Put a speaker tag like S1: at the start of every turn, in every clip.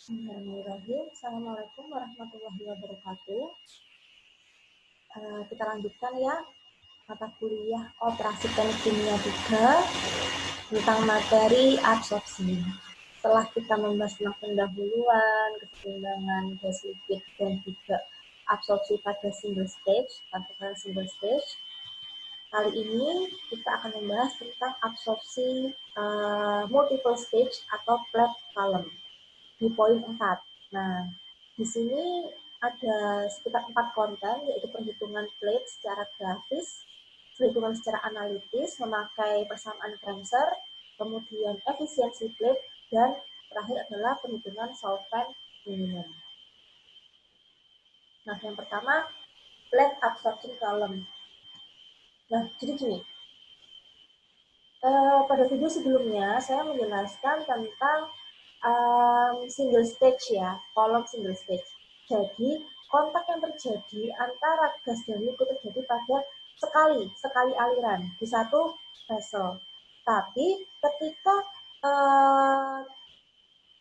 S1: Bismillahirrahmanirrahim. Assalamualaikum warahmatullahi wabarakatuh. Kita lanjutkan ya mata kuliah operasi teknik kimia 3 tentang materi absorpsi. Setelah kita membahas tentang pendahuluan, keseimbangan gas liquid dan juga absorpsi pada single stage, kali ini kita akan membahas tentang absorpsi multiple stage atau plate column di poin 4. Nah, di sini ada sekitar 4 konten, yaitu perhitungan plate secara grafis, perhitungan secara analitis memakai persamaan Kramser, kemudian efisiensi plate, dan terakhir adalah perhitungan solvent minimum. Nah, yang pertama, plate absorption column. Nah, jadi gini, pada video sebelumnya saya menjelaskan tentang single stage ya, kolom single stage. Jadi kontak yang terjadi antara gas dan liquid terjadi pada sekali aliran di satu vessel. Tapi ketika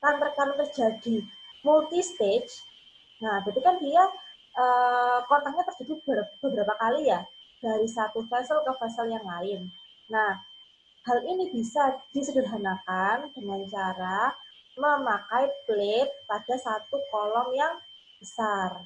S1: kantor terjadi multi stage, nah berarti kan dia kontaknya terjadi beberapa kali ya, dari satu vessel ke vessel yang lain. Nah, hal ini bisa disederhanakan dengan cara memakai plate pada satu kolom yang besar.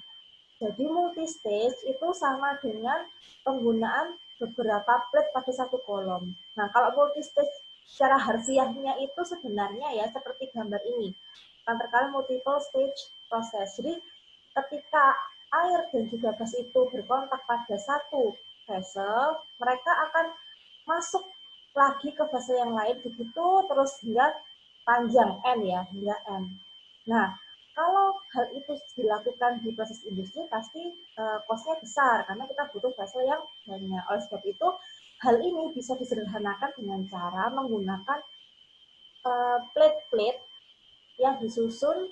S1: Jadi multi-stage itu sama dengan penggunaan beberapa plate pada satu kolom. Nah, kalau multi-stage secara harfiahnya itu sebenarnya ya seperti gambar ini. Kan terkadang multiple stage proses. Jadi ketika air dan juga gas itu berkontak pada satu vessel, mereka akan masuk lagi ke fase yang lain begitu terus hingga panjang N ya, hingga N. Nah, kalau hal itu dilakukan di proses industri pasti cost-nya besar karena kita butuh fase yang banyak. Oleh sebab itu, hal ini bisa disederhanakan dengan cara menggunakan plate-plate yang disusun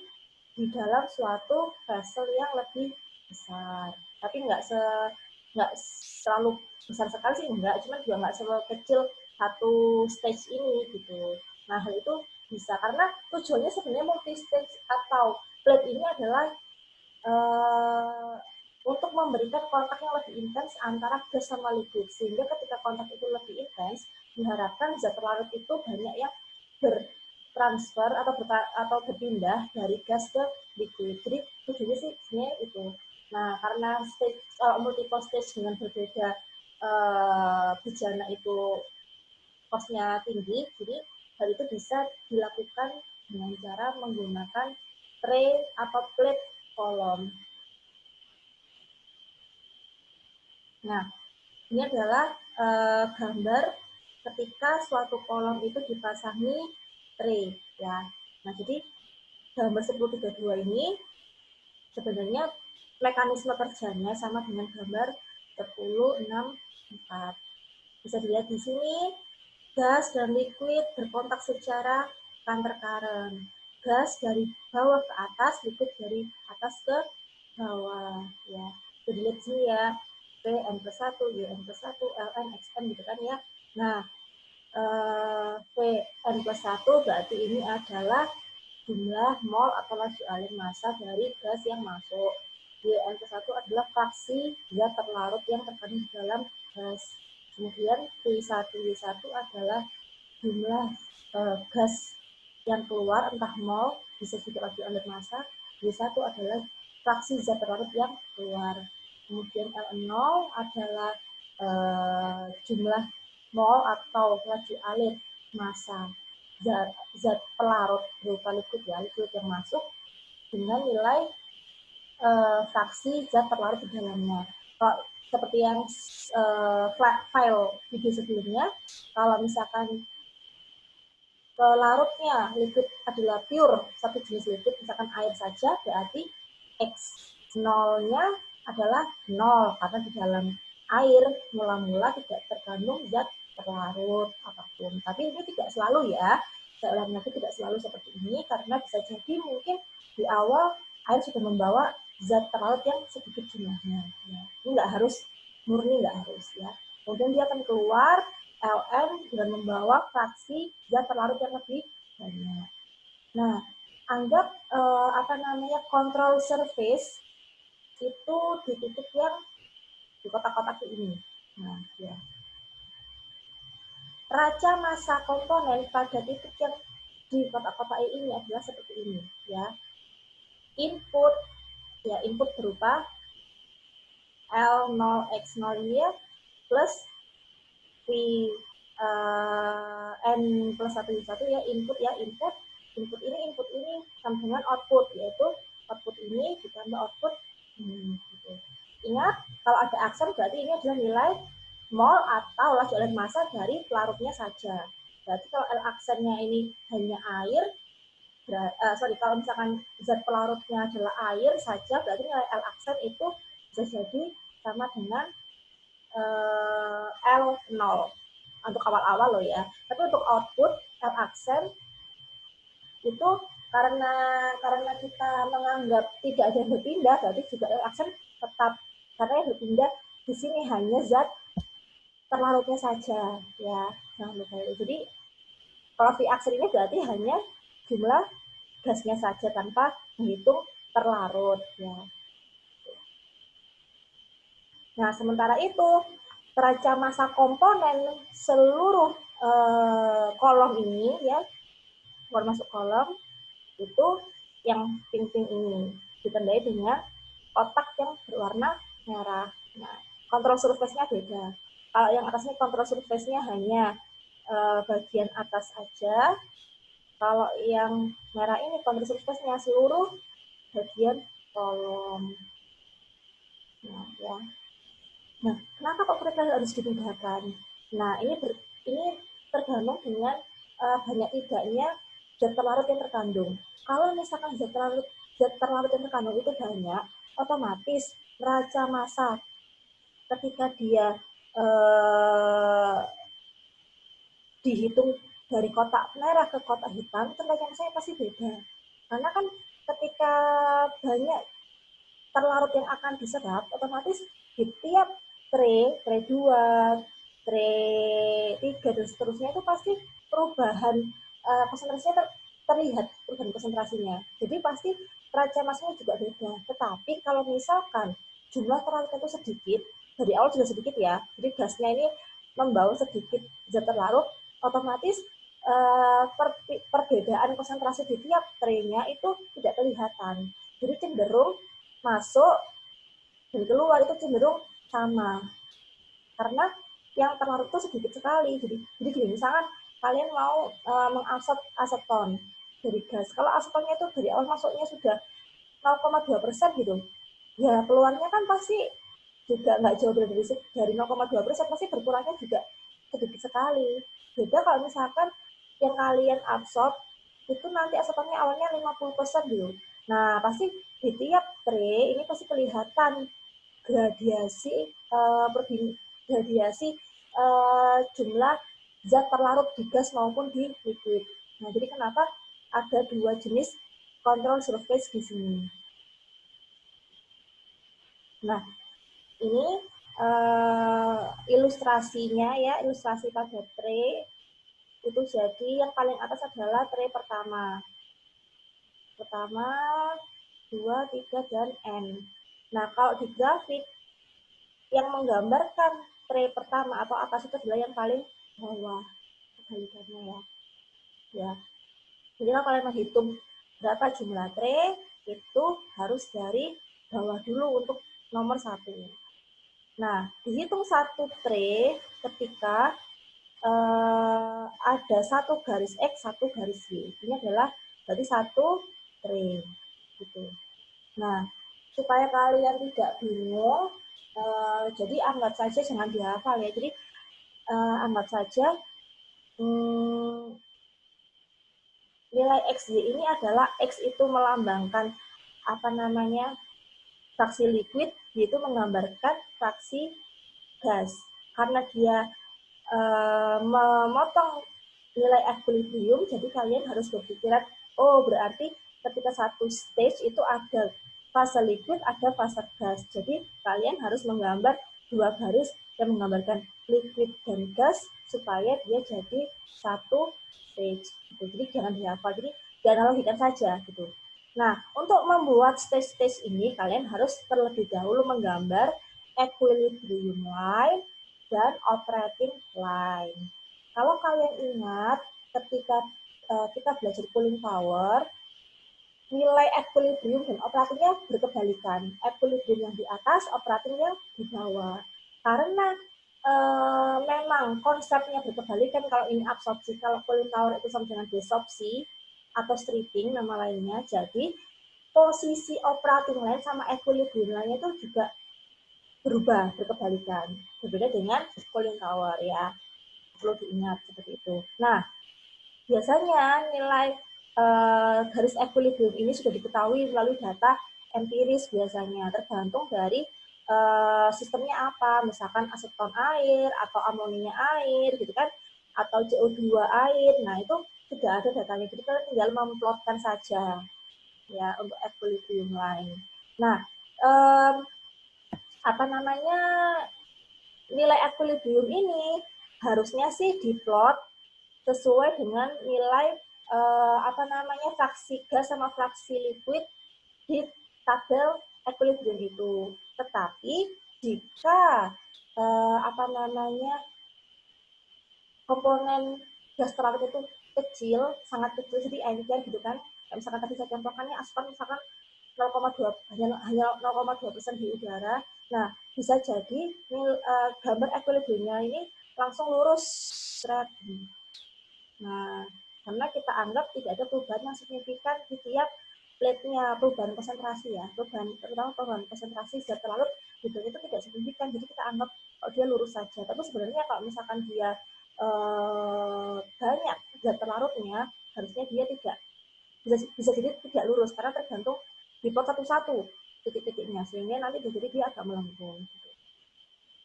S1: di dalam suatu vessel yang lebih besar. Tapi nggak terlalu besar sekali sih, enggak, cuman juga nggak terlalu kecil satu stage ini gitu. Nah, hal itu bisa karena tujuannya sebenarnya multi stage atau plate ini adalah untuk memberikan kontak yang lebih intens antara gas sama liquid, sehingga ketika kontak itu lebih intens diharapkan zat larut itu banyak yang bertransfer atau berpindah dari gas ke liquid. Jadi tujuannya sih sebenarnya itu. Nah, karena stage multiple stage dengan berbeda bejana itu cost-nya tinggi, jadi hal itu bisa dilakukan dengan cara menggunakan tray atau plate kolom. Nah, ini adalah gambar ketika suatu kolom itu dipasangi tray ya. Nah, jadi gambar 1032 ini sebenarnya mekanisme kerjanya sama dengan gambar 1064. Bisa dilihat di sini, gas dan liquid berkontak secara counter current. Gas dari bawah ke atas, liquid dari atas ke bawah ya. Bisa dilihat sini ya, Pn+1, Yn+1, Ln, Xn gitu kan ya. Nah, Pn+1 berarti ini adalah jumlah mol atau laju alin massa dari gas yang masuk. Yn+1 adalah fraksi zat terlarut yang terkandung di dalam gas. Kemudian P1Y1 adalah jumlah gas yang keluar, entah mol, bisa juga laju alin massa. Y1 adalah fraksi zat terlarut yang keluar. Kemudian Ln0 adalah jumlah mol atau laju alin massa zat pelarut berupa liquid ya, liquid yang masuk dengan nilai fraksi zat terlarut di dalamnya. Kalau seperti yang file video sebelumnya, kalau misalkan larutnya liquid adalah pure satu jenis liquid, misalkan air saja, berarti X0-nya adalah 0 karena di dalam air mula-mula tidak terkandung zat terlarut apapun. Tapi ini tidak selalu ya. Saya ulangi lagi, tidak selalu seperti ini karena bisa jadi mungkin di awal air sudah membawa zat terlarut yang sedikit jumlahnya. Ya. Ini nggak harus murni, nggak harus ya. Kemudian dia akan keluar Ln dengan membawa fraksi zat terlarut yang lebih banyak. Nah, anggap control surface itu di titik yang di kotak-kotak ini. Nah, ya. Raca massa komponen pada titik yang di kotak-kotak ini adalah seperti ini, ya. Input, ya input berupa L0x0 ini ya, plus V N plus 1 ya, input ya, input ini sama dengan output, yaitu output ini ditambah output gitu. Ingat, kalau ada aksen berarti ini adalah nilai mol atau laju oleh massa dari pelarutnya saja. Berarti kalau L aksennya ini hanya air, kalau misalkan zat pelarutnya adalah air saja, berarti nilai L aksen itu bisa jadi sama dengan L0 untuk awal-awal loh ya. Tapi untuk output L aksen itu karena kita menganggap tidak ada yang berpindah, berarti juga L aksen tetap, karena yang berpindah di sini hanya zat terlarutnya saja ya. Nah, jadi kalau V aksen ini berarti hanya jumlah gasnya saja tanpa menghitung terlarut ya. Nah, sementara itu raca massa komponen seluruh kolom ini ya, masuk kolom itu yang pink-pink ini ditandai dengan kotak yang berwarna merah. Nah, kontrol surface-nya beda. Kalau yang atas ini kontrol surface-nya hanya bagian atas saja. Kalau yang merah ini kontrol surface-nya seluruh bagian kolom. Nah, ya. Nah, kenapa kok mereka harus dipindahkan? Nah, ini tergantung dengan banyak tidaknya zat terlarut yang terkandung. Kalau misalkan zat terlarut yang terkandung itu banyak, otomatis raca massa ketika dia dihitung dari kotak merah ke kotak hitam, terlihat saya pasti beda. Karena kan ketika banyak terlarut yang akan diserap, otomatis di tiap tray 2, tray 3, dan seterusnya itu pasti perubahan konsentrasinya terlihat, perubahan konsentrasinya. Jadi pasti raca massanya juga beda. Tetapi kalau misalkan jumlah terlarut itu sedikit, dari awal sudah sedikit ya, jadi gasnya ini membawa sedikit zat terlarut, otomatis perbedaan konsentrasi di tiap tray-nya itu tidak kelihatan. Jadi cenderung masuk dan keluar itu cenderung sama. Karena yang terlarut itu sedikit sekali. Jadi gini, misalkan kalian mau mengabsorb aseton dari gas. Kalau asetonnya itu dari awal masuknya sudah 0,2% gitu, ya keluarnya kan pasti juga nggak jauh dari 0,2%, pasti berkurangnya juga sedikit sekali. Beda kalau misalkan yang kalian absorb itu nanti asetonnya awalnya 50% gitu. Nah, pasti di tiap tray ini pasti kelihatan gradiasi jumlah zat terlarut di gas maupun di liquid. Nah, jadi kenapa ada dua jenis control surface di sini. Nah, ini ilustrasinya ya, ilustrasi pada tray itu. Jadi yang paling atas adalah tray pertama, 2, 3, dan N. Nah, kalau di grafik yang menggambarkan tray pertama atau atas itu adalah yang paling bawah, kebalikannya ya. Ya. Jadi kalau kalian menghitung berapa jumlah tray, itu harus dari bawah dulu untuk nomor 1. Nah, dihitung 1 tray ketika ada 1 garis X, 1 garis Y. Ini adalah berarti 1 tray. Gitu. Nah, supaya kalian tidak bingung, jadi anggap saja, jangan dihafal ya. Jadi anggap saja nilai XY ini adalah X itu melambangkan fraksi liquid, yaitu menggambarkan fraksi gas. Karena dia memotong nilai equilibrium, jadi kalian harus berpikiran, oh berarti ketika satu stage itu ada fase liquid, ada fase gas. Jadi kalian harus menggambar 2 garis yang menggambarkan liquid dan gas supaya dia jadi satu stage. Jadi jangan dihafal. Jadi dianalogikan saja gitu. Nah, untuk membuat stage-stage ini kalian harus terlebih dahulu menggambar equilibrium line dan operating line. Kalau kalian ingat ketika kita belajar cooling tower, nilai equilibrium dan operatingnya berkebalikan. Equilibrium yang di atas, operatingnya di bawah. Karena memang konsepnya berkebalikan kalau ini absorpsi, kalau cooling tower itu sama dengan desorpsi atau stripping nama lainnya. Jadi posisi operating line sama equilibrium line itu juga berubah, berkebalikan. Berbeda dengan cooling tower ya. Perlu diingat seperti itu. Nah, biasanya nilai garis equilibrium ini sudah diketahui melalui data empiris biasanya, tergantung dari sistemnya apa, misalkan aseton air atau amonia air gitu kan, atau CO2 air. Nah, itu sudah ada datanya. Jadi kita tinggal memplotkan saja ya untuk equilibrium line. Nah, apa namanya, nilai equilibrium ini harusnya sih diplot sesuai dengan nilai apa namanya, fraksi gas sama fraksi liquid di tabel equilibrium itu. Tetapi jika apa namanya, komponen gas terlarut itu kecil, sangat kecil, jadi encer gitu kan. Misalkan tadi saya contohkannya aspan misalkan 0,2 hanya 0,2% di udara. Nah, bisa jadi gambar equilibriumnya ini langsung lurus. Nah, karena kita anggap tidak ada perubahan yang signifikan di tiap plate-nya, perubahan konsentrasi ya, terutama perubahan konsentrasi zat terlarut gitu, itu tidak signifikan, jadi kita anggap dia lurus saja. Tapi sebenarnya kalau misalkan dia banyak zat terlarutnya, harusnya dia tidak bisa jadi tidak lurus karena tergantung di plot satu-satu titik-titiknya, sehingga nanti jadi dia agak melengkung. Gitu.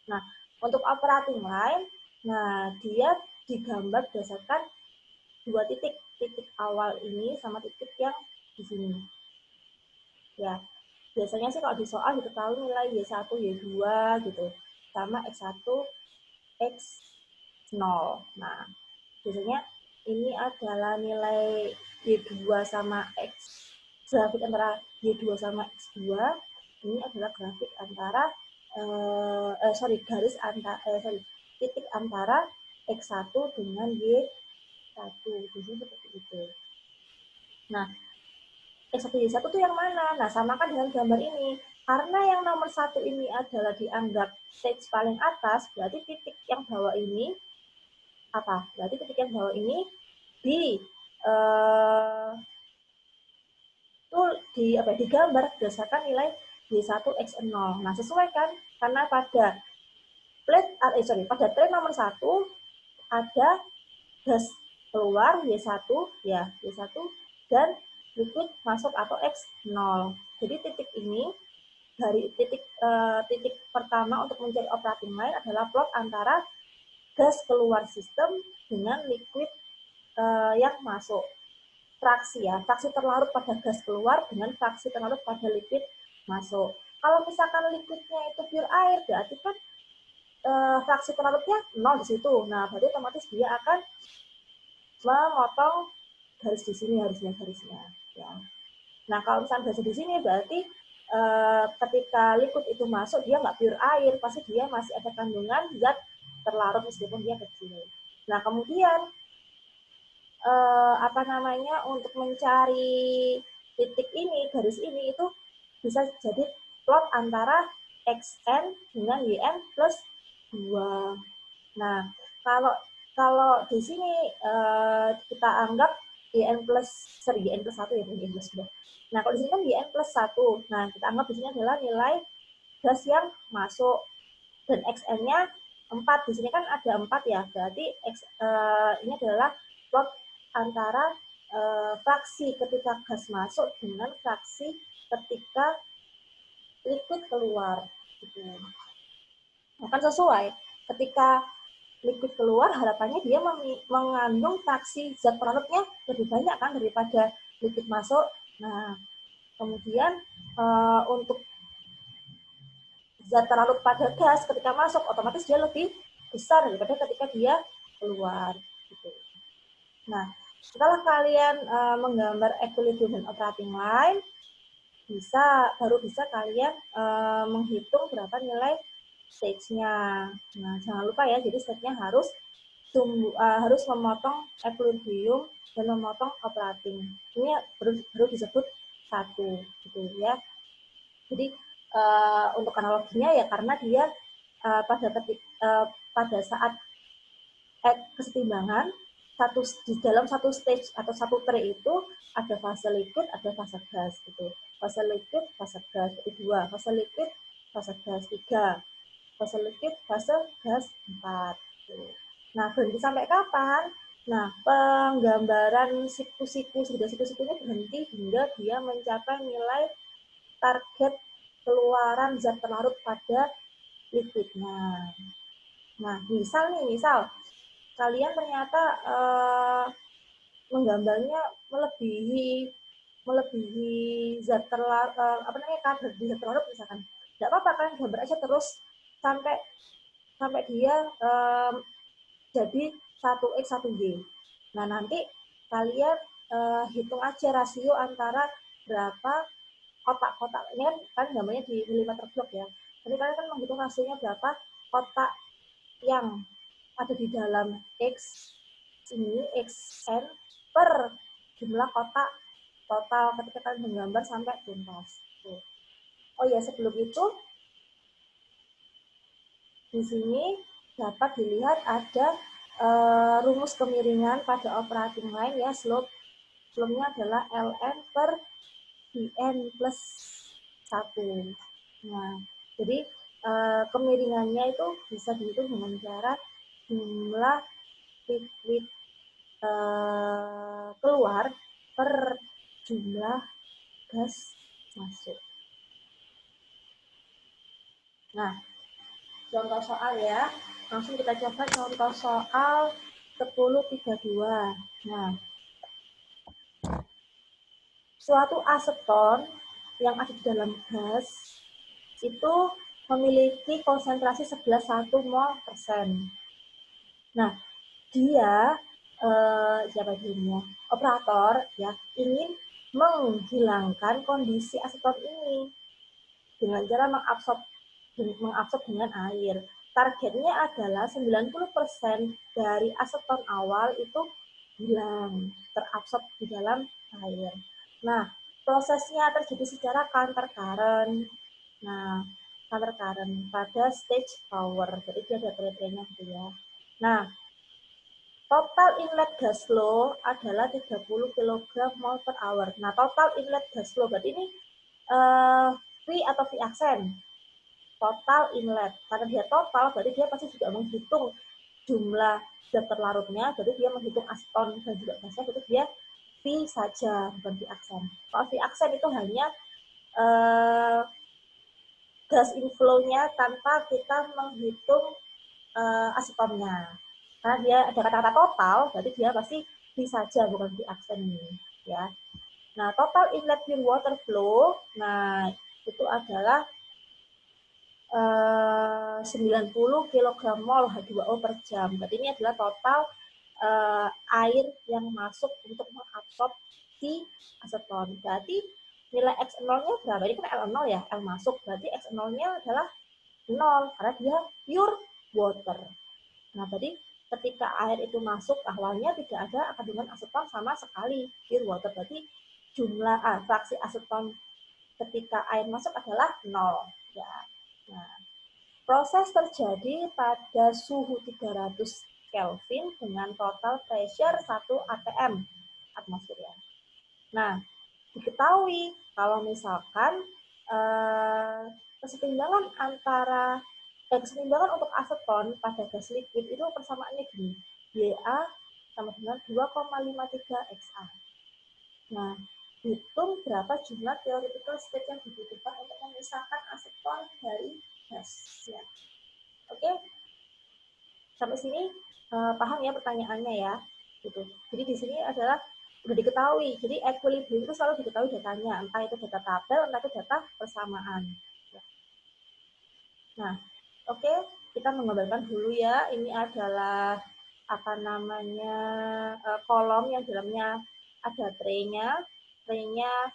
S1: Nah, untuk operating line, nah dia digambar berdasarkan dua titik, titik awal ini sama titik yang di sini. Ya, biasanya sih kalau di soal diketahui nilai Y1, Y2 gitu, sama X1, X0. Nah, biasanya ini adalah nilai Y2 sama X, grafik antara Y2 sama X2. Ini adalah grafik antara garis antara titik antara X1 dengan Y1. Jadi seperti itu. Nah, X1 Y1 itu yang mana? Nah, samakan dengan gambar ini. Karena yang nomor 1 ini adalah dianggap stage paling atas, berarti titik yang bawah ini apa? Berarti titik yang bawah ini digambar berdasarkan nilai Y1X0. Nah, sesuai kan? Karena pada pada tray nomor 1 ada gas keluar Y1 ya, Y1 dan liquid masuk atau X0. Jadi titik ini dari titik pertama untuk mencari operating line adalah plot antara gas keluar sistem dengan liquid yang masuk. Fraksi ya, fraksi terlarut pada gas keluar dengan fraksi terlarut pada liquid masuk. Kalau misalkan liquidnya itu pure air, berarti kan fraksi terlarutnya 0 di situ. Nah, berarti otomatis dia akan memotong garis di sini garisnya. Ya. Nah, kalau misalnya garis di sini berarti ketika liquid itu masuk dia nggak pure air, pasti dia masih ada kandungan zat terlarut meskipun dia kecil. Nah, kemudian apa namanya, untuk mencari titik ini, garis ini itu bisa jadi plot antara xn dengan yn plus 2. Nah, kalau di sini kita anggap yn plus 1 ya, yn plus 2. Nah, kalau di sini kan yn plus 1. Nah, kita anggap di sini adalah nilai gas yang masuk dan xn-nya 4. Di sini kan ada 4 ya, berarti ini adalah plot antara fraksi ketika gas masuk dengan fraksi ketika liquid keluar. Gitu. Akan sesuai ketika liquid keluar, harapannya dia mengandung fraksi zat terlarutnya lebih banyak kan daripada liquid masuk. Nah, kemudian untuk zat terlarut pada gas ketika masuk, otomatis dia lebih besar daripada ketika dia keluar. Gitu. Nah, Setelah kalian menggambar equilibrium dan operating line, baru bisa kalian menghitung berapa nilai stage-nya. Nah, jangan lupa ya, jadi stage-nya harus memotong equilibrium dan memotong operating. Ini baru disebut satu, gitu ya. Jadi untuk analoginya ya karena dia pada saat kesetimbangan di dalam satu stage atau satu tray itu ada fase liquid, ada fase gas gitu. Fase liquid, fase gas kedua, fase liquid, fase gas 3, fase liquid, fase gas 4. Gitu. Nah, berhenti sampai kapan? Nah, penggambaran siklus-siklus ini berhenti hingga dia mencapai nilai target keluaran zat terlarut pada liquidnya. Nah, misal kalian ternyata menggambarnya melebihi zat terlarut, kadar di zat terlarut misalkan. Tidak apa-apa, kalian gambar aja terus sampai dia jadi 1X 1Y. Nah, nanti kalian hitung aja rasio antara berapa kotak-kotak. Ini kan gambarnya di milimeter blok ya. Jadi kalian kan menghitung rasionya berapa kotak yang ada di dalam X ini, XN per jumlah kotak total ketika kalian menggambar sampai tuntas. Oh ya, sebelum itu di sini dapat dilihat ada rumus kemiringan pada operating line ya, slope-nya adalah ln per bn plus 1. Nah, jadi kemiringannya itu bisa dihitung dengan cara jumlah liquid keluar per jumlah gas masuk. Nah, contoh soal ya. Langsung kita coba contoh soal 1032. Nah, suatu aseton yang ada di dalam gas itu memiliki konsentrasi 11,1 mol persen. Nah, dia siapa dirinya? Operator ya ingin menghilangkan kondisi aseton ini dengan cara mengabsorb dengan air. Targetnya adalah 90% dari aseton awal itu hilang, terabsorb di dalam air. Nah, prosesnya terjadi secara counter current. Nah, counter current pada stage power. Jadi dia ada baterainya gitu ya. Nah, total inlet gas flow adalah 30 kg mol per hour. Nah, total inlet gas flow berarti ini V atau V aksen. Total inlet. Karena dia total, berarti dia pasti juga menghitung jumlah zat terlarutnya, jadi dia menghitung aseton dan juga gasnya, jadi dia V saja, bukan V aksen. Kalau V aksen itu hanya gas inflow-nya tanpa kita menghitung asetonnya. Karena dia ada kata-kata total, berarti dia pasti V saja, bukan V aksen ini. Ya. Nah, total inlet pure water flow, nah itu adalah 90 kg mol H2O per jam. Berarti ini adalah total air yang masuk untuk mengabsorb si aseton. Berarti nilai X0-nya berapa? Ini kan L0 ya, L masuk. Berarti X0-nya adalah 0 karena dia pure water. Nah, tadi ketika air itu masuk awalnya tidak ada kandungan aseton sama sekali, pure water. Berarti jumlah fraksi aseton ketika air masuk adalah 0. Ya. Nah, proses terjadi pada suhu 300 Kelvin dengan total pressure 1 atm atmosfer ya. Nah, diketahui kalau misalkan kesetimbangan untuk aseton pada gas liquid itu persamaannya gini, Ya sama dengan 2,53 XA. Nah, hitung berapa jumlah theoretical state yang dibutuhkan untuk memisahkan aseton dari gas. Ya. Oke, sampai sini paham ya pertanyaannya ya, gitu. Jadi di sini adalah udah diketahui. Jadi equilibrium itu selalu diketahui datanya, entah itu data tabel, entah itu data persamaan. Nah, oke, kita menggambarkan dulu ya. Ini adalah apa namanya kolom yang dalamnya ada tray-nya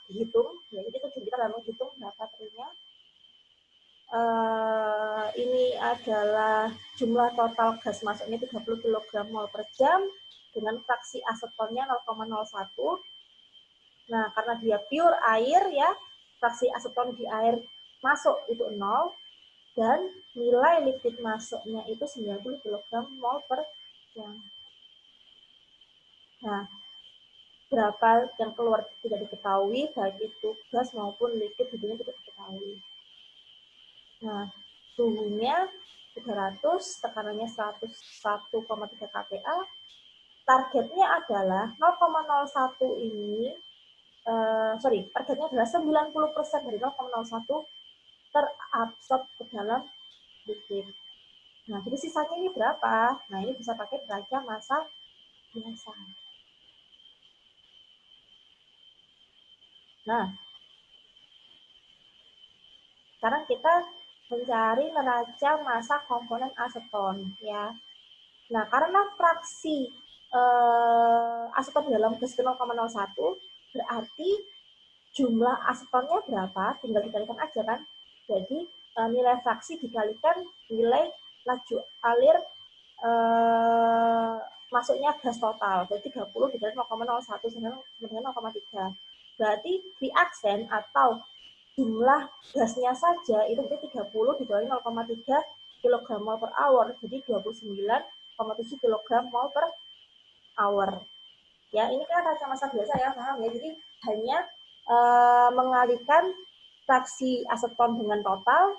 S1: dihitung, ya, jadi tujuan kita dalam menghitung berapa tray-nya. Ini adalah jumlah total gas masuknya 30 kg mol per jam dengan fraksi asetonnya 0,01. Nah, karena dia pure air ya, fraksi aseton di air masuk itu 0 dan nilai liquid masuknya itu 90 kg mol per jam. Nah, berapa yang keluar tidak diketahui, baik itu gas maupun liquid tentunya tidak diketahui. Nah, suhunya 300, tekanannya 101,3 kPa. Targetnya adalah 0,01 ini, targetnya adalah 90% dari 0,01 terabsorb ke dalam liquid. Nah, jadi sisanya ini berapa? Nah, ini bisa pakai derajat massa biasa. Nah, sekarang kita mencari neraca massa komponen aseton ya. Nah, karena fraksi aseton dalam gas 0,01 berarti jumlah asetonnya berapa? Tinggal dikalikan aja kan. Jadi nilai fraksi dikalikan nilai laju alir masuknya gas total. Jadi 30 dikali 0,01 sama dengan 0,3. Berarti reaksen atau jumlah gasnya saja itu 30 dikali 0,3 kg mol per hour. Jadi 29,7 kg mol per hour. Ya, ini kan neraca massa biasa ya, paham ya. Jadi hanya mengalihkan fraksi aseton dengan total,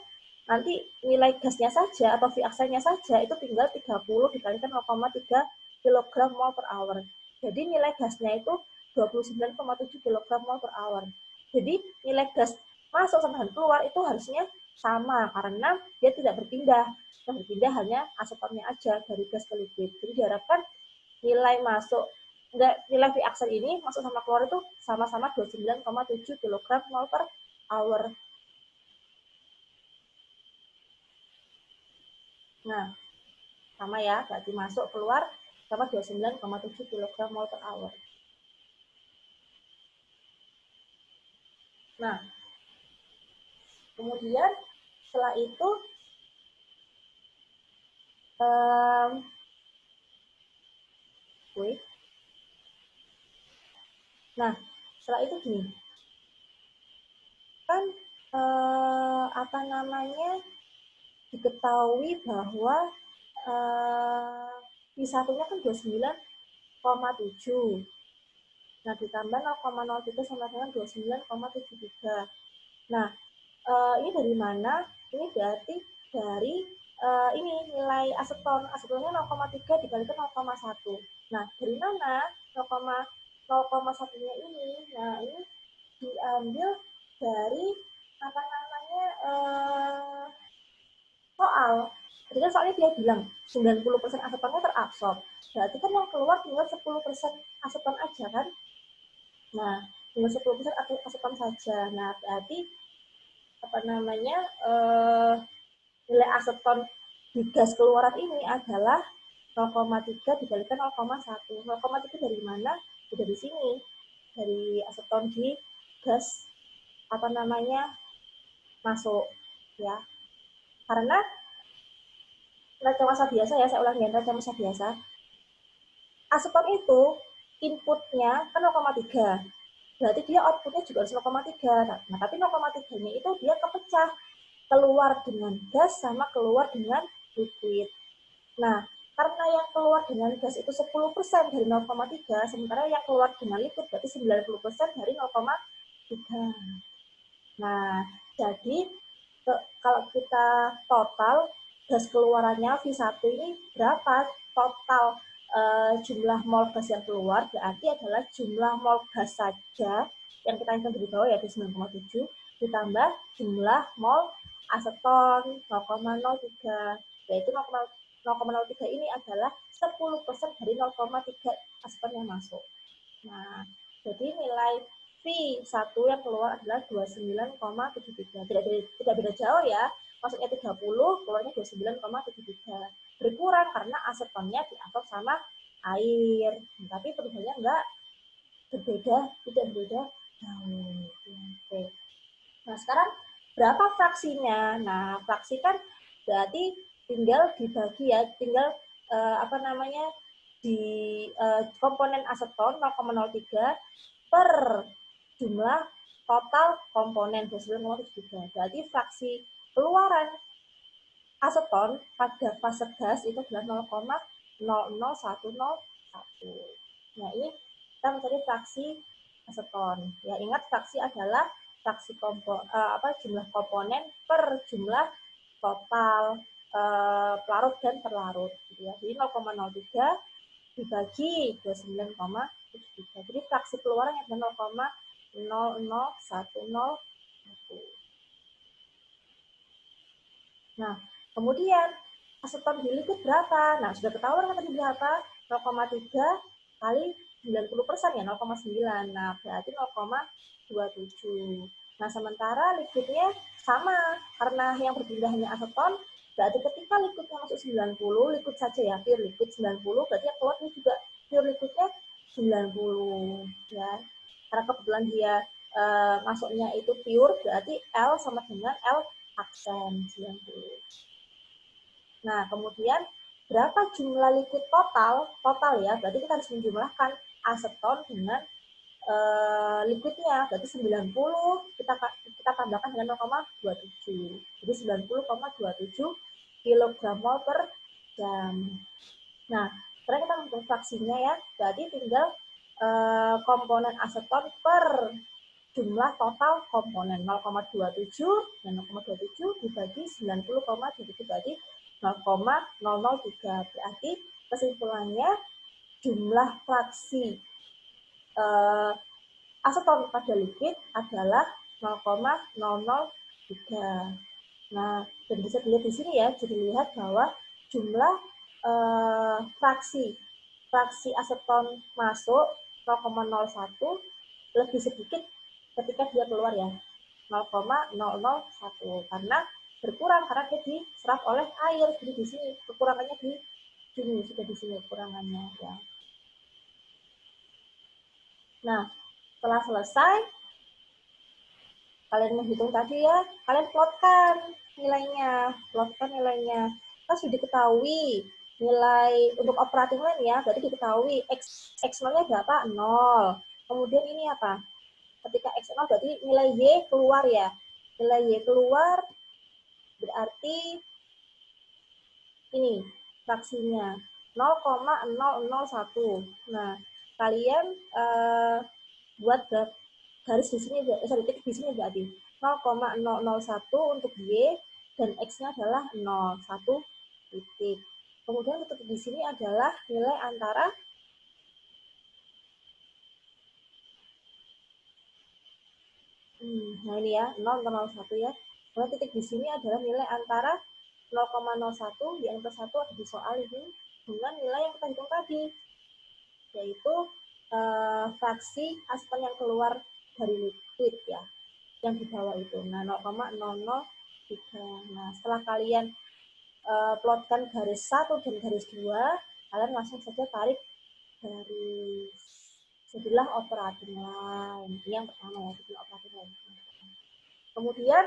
S1: nanti nilai gasnya saja atau reaksennya saja itu tinggal 30 dikalikan 0,3 kg mol per hour. Jadi nilai gasnya itu 29,7 kg mol per hour. Jadi nilai gas masuk sama keluar itu harusnya sama karena dia tidak berpindah. Yang berpindah hanya asetonnya aja dari gas ke liquid. Jadi diharapkan nilai masuk nilai reaksen ini masuk sama keluar itu sama-sama 29,7 kg mol per hour. Nah, sama ya, berarti masuk keluar sama 29,7 kg mol per hour. Nah, kemudian setelah itu nah, setelah itu gini, kan apa namanya diketahui bahwa I1-nya kan 29,7. Nah, ditambah 0,03 sama dengan 29,73. Nah, ini dari mana? Ini berarti dari ini nilai aseton. Asetonnya 0,3 dikalikan 0,1. Nah, dari mana 0,1-nya ini? Nah, ini diambil dari apa namanya soal. Jadi kan soalnya dia bilang 90% asetonnya terabsorb. Berarti kan yang keluar tinggal 10% aseton aja kan? Nah, tinggal 10% aseton saja. Nah, berarti apa namanya nilai aseton di gas keluaran ini adalah 0,3 dikalikan 0,1. 0,3 dari mana? Dari sini. Dari aseton di gas apa namanya masuk ya. Karena neraca massa biasa ya, saya ulangi neraca massa biasa. Aseton itu inputnya kan 0,3. Berarti dia outputnya juga harus 0,3. Nah, tapi 0,3-nya itu dia kepecah keluar dengan gas sama keluar dengan liquid. Nah, karena yang keluar dengan gas itu 10% dari 0,3, sementara yang keluar dengan liquid berarti 90% dari 0,3. Nah, jadi kalau kita total gas keluarannya V1 ini berapa total jumlah mol gas yang keluar, berarti adalah jumlah mol gas saja yang kita hitung dari bawah yaitu 9,7 ditambah jumlah mol aseton 0,03, yaitu 0,03 ini adalah 10% dari 0,3 aseton yang masuk. Nah, jadi nilai V1 yang keluar adalah 29,73. Tidak beda jauh ya. Masuknya 30, keluarnya 29,73. berkurang karena asetonnya diatur sama air. Tapi perubahannya enggak berbeda, tidak berbeda jauh. Oke. Nah, sekarang berapa fraksinya? Nah, fraksi kan berarti tinggal dibagi ya, tinggal di komponen aseton 0,03 per jumlah total komponen 29,73. Berarti fraksi keluaran aseton pada fase gas itu adalah 0,00101. Nah, ini kita mencari fraksi aseton. Ya, ingat fraksi adalah fraksi jumlah komponen per jumlah total pelarut dan terlarut. Gitu ya. Jadi 0,03 dibagi 29,73. Jadi fraksi keluaran adalah 0,00101. Nah, kemudian aseton di liquid berapa? Nah, sudah ketahuan kan tadi berapa? 0,3 kali 90% ya, 0,9. Nah, berarti 0,27. Nah, sementara liquidnya sama, karena yang berpindah hanya aseton, berarti ketika liquidnya masuk 90, liquid saja ya, pure liquid 90, berarti yang keluar ini juga pure liquidnya 90. Ya. Karena kebetulan dia masuknya itu pure, berarti L sama dengan L aksen 90. Nah, kemudian berapa jumlah liquid total? Total ya, berarti kita harus menjumlahkan aseton dengan liquidnya. Berarti 90 kita tambahkan dengan 0,27. Jadi 90,27 kg mol per jam. Nah, sekarang kita menghitung fraksinya ya. Berarti tinggal komponen aseton per jumlah total komponen 0,27 dan 0,27 dibagi 90,27 berarti 0,003. Berarti kesimpulannya jumlah fraksi aseton pada liquid adalah 0,003. Nah, dan bisa dilihat di sini ya, jadi lihat bahwa jumlah fraksi aseton masuk 0,01 lebih sedikit ketika dia keluar ya, 0,001 karena berkurang karena dia diserap oleh air. Jadi di sini kekurangannya di sini, sudah di sini kekurangannya ya. Nah, setelah selesai kalian menghitung tadi ya, kalian plotkan nilainya. Kan sudah diketahui nilai untuk operating line ya, berarti diketahui X0-nya berapa? 0. Kemudian ini apa? Ketika X0 berarti nilai Y keluar ya. Nilai Y keluar berarti ini fraksinya 0,001. Nah, kalian buat garis di sini, titik di sini berarti 0,001 untuk Y dan X-nya adalah 0, 1 titik. Kemudian titik di sini adalah nilai antara nah ini ya, 0,01 ya. Kemudian titik di sini adalah nilai antara 0,01 yang ke 1 ada di soal ini dengan nilai yang kita hitung tadi, yaitu fraksi aseton yang keluar dari liquid ya, yang di bawah itu. Nah, 0,003. Nah, setelah kalian plotkan garis 1 dan garis 2, kalian langsung saja tarik garis sebelah operating line. Ini yang pertama ya, sebelah operating line. Kemudian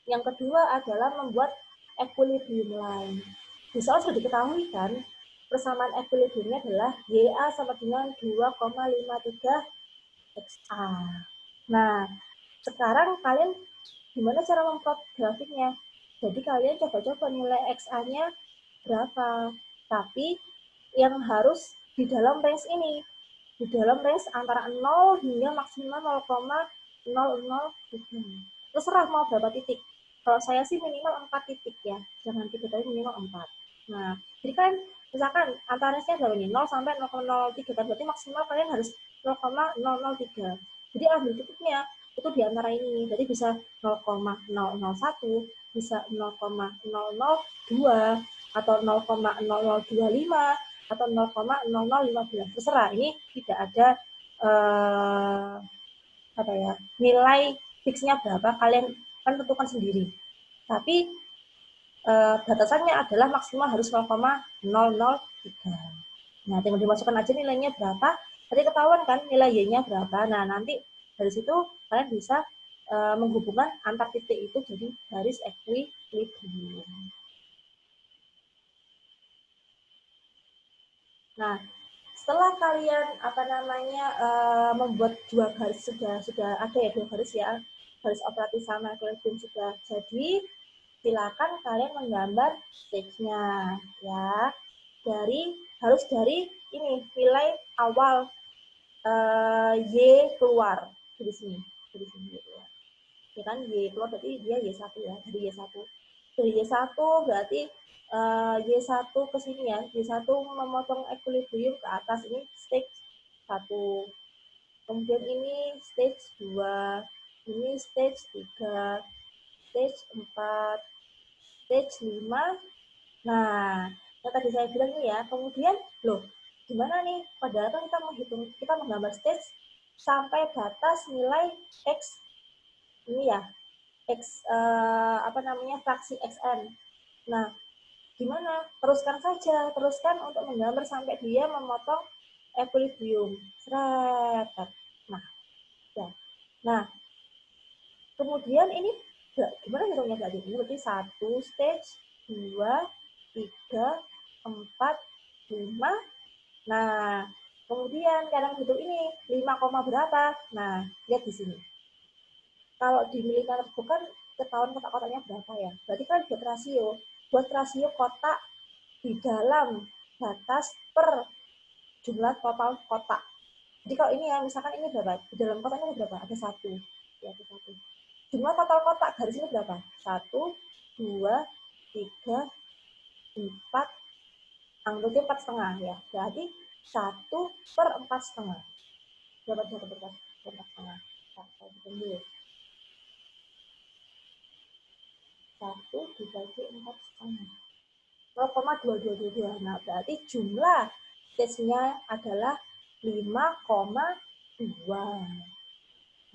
S1: yang kedua adalah membuat equilibrium line. Di soal sudah diketahui kan, persamaan equilibriumnya adalah YA sama dengan 2,53 XA. Nah, sekarang kalian gimana cara memplot grafiknya? Jadi kalian coba-coba nilai XA-nya berapa. Tapi yang harus di dalam range ini. Di dalam range antara 0 hingga maksimal 0,003. Terserah mau berapa titik. Kalau saya sih minimal 4 titik ya. Jangan 3 tapi minimal 4. Nah, jadi kan misalkan antara range-nya berapa nih? 0 sampai 0,03. Berarti maksimal kalian harus 0,003. Jadi ambil titiknya itu di antara ini. Jadi bisa 0,001, bisa 0,002 atau 0,0025 atau 0,0015. Terserah. Ini tidak ada nilai fixnya berapa, kalian kan tentukan sendiri. Tapi batasannya adalah maksimal harus 0,003. Nah, tinggal dimasukkan aja nilainya berapa, nanti ketahuan kan nilai Y-nya berapa. Nah, nanti dari situ kalian bisa menghubungkan antar titik itu jadi garis equilibrium. Nah, setelah kalian membuat dua garis sudah ada ya, dua garis ya, garis operatif sama equilibrium sudah jadi, silakan kalian menggambar stage-nya ya. Harus dari ini nilai awal Y keluar dari sini ya. Ya kan Y keluar berarti dia Y1 ya, dari Y1. Dari Y1 berarti Y1 ke sini ya. Y1 memotong equilibrium ke atas, ini stage 1. Kemudian ini stage 2, ini stage 3, stage 4, stage 5. Nah, yang tadi saya bilang nih ya, kemudian loh, gimana nih? Padahal kan kita menggambar stage sampai batas nilai X ini ya, X fraksi XN. Nah, gimana? Teruskan saja, teruskan untuk menggambar sampai dia memotong equilibrium. Seret. Nah, ya. Nah, kemudian ini gimana hitungnya berarti? Ini berarti 1 stage, 2, 3, 4, 5. Nah, kemudian kadang hitung ini 5, berapa? Nah, lihat di sini. Kalau di militer itu kan ketahuan kotak-kotaknya berapa ya. Berarti kan buat rasio kotak di dalam batas per jumlah total kotak. Jadi kalau ini ya, misalkan ini berapa? Di dalam kotaknya berapa? Ada 1. Ya, ada 1. Jumlah total kotak garis ini berapa? 1, 2, 3, 4, anggotnya 4,5 ya. Berarti 1/4,5. Berapa 1/4,5? Saya hitung dulu. 1 dibagi 4,5. 0,2222. Nah, berarti jumlah stage-nya adalah 5,2.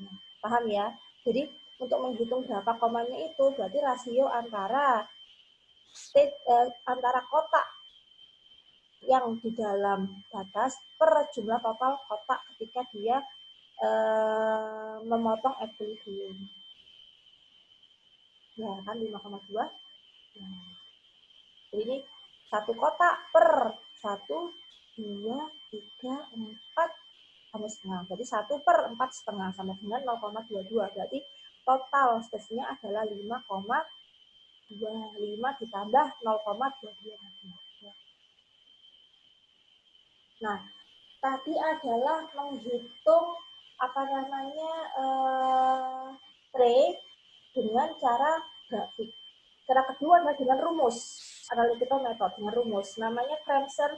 S1: Nah, paham ya? Jadi untuk menghitung berapa komanya itu berarti rasio antara antara kotak yang di dalam batas per jumlah total kotak ketika dia memotong equilibrium. Ya kan 5,2. Nah, jadi ini satu kotak per 1, 2, 3, 4 sama setengah. Jadi 1/4,5 sama dengan 0,22. Berarti total stage-nya adalah 5,25 ditambah 0,22 lagi. Nah, tadi adalah menghitung tray dengan cara grafik. Cara kedua adalah dengan rumus, analytical method dengan rumus. Namanya Cramston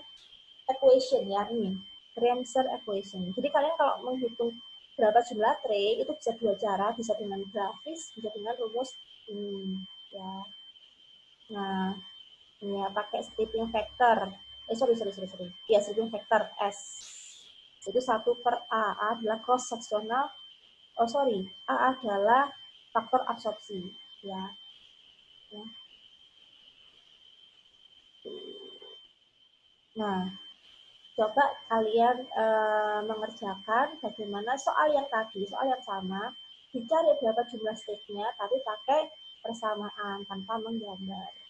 S1: equation ya, ini Cramston equation. Jadi kalian kalau menghitung berapa jumlah tray itu bisa dua cara, bisa dengan grafis, bisa dengan rumus ini ya. Nah, ini ya pakai stripping factor. Sorry. Ya, stripping factor S. Itu 1/A. A adalah cross sectional. A adalah faktor absorpsi ya. Nah, coba kalian mengerjakan bagaimana soal yang sama, dicari berapa jumlah stage-nya, tapi pakai persamaan tanpa menggambar.